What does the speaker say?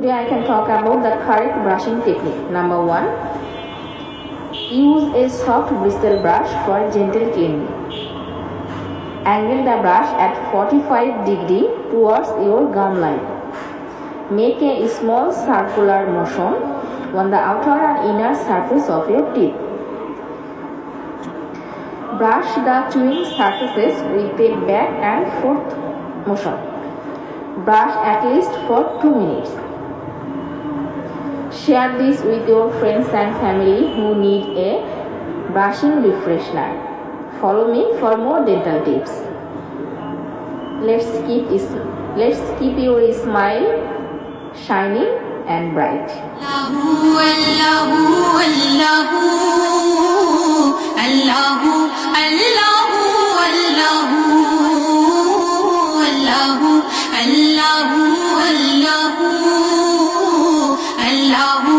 Today I can talk about the correct brushing technique. Number 1. Use a soft bristle brush for gentle cleaning. Angle the brush at 45 degrees towards your gum line. Make a small circular motion on the outer and inner surface of your teeth. Brush the chewing surfaces with a back and forth motion. Brush at least for 2 minutes. Share this with your friends and family who need a brushing refresher. Follow me for more dental tips. Let's keep your smile shining and bright. Allah